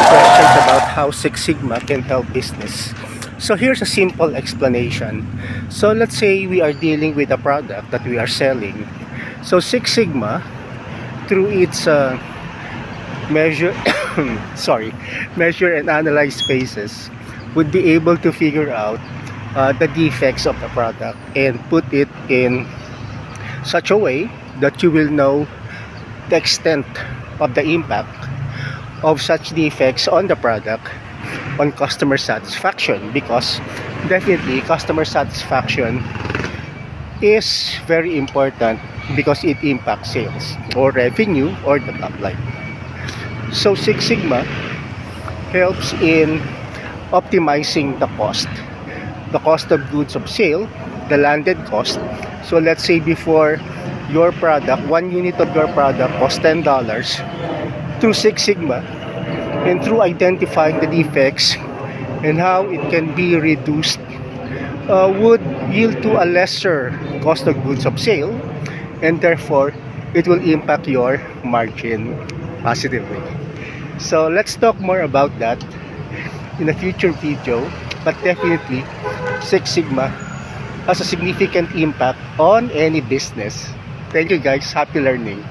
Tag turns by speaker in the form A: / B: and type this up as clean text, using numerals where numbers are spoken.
A: questions about how Six Sigma can help business. So here's a simple explanation. So let's say we are dealing with a product that we are selling. So Six Sigma, through its measure measure and analyze phases, would be able to figure out the defects of the product and put it in such a way that you will know the extent of the impact of such defects on the product on customer satisfaction, because definitely customer satisfaction is very important because it impacts sales or revenue or the top line. So Six Sigma helps in optimizing the cost of goods of sale, the landed cost. So let's say before, your product, one unit of your product costs $10. Through Six Sigma and through identifying the defects and how it can be reduced, would yield to a lesser cost of goods of sale, and therefore it will impact your margin positively. So let's talk more about that in a future video, but definitely Six Sigma has a significant impact on any business. Thank you guys, happy learning.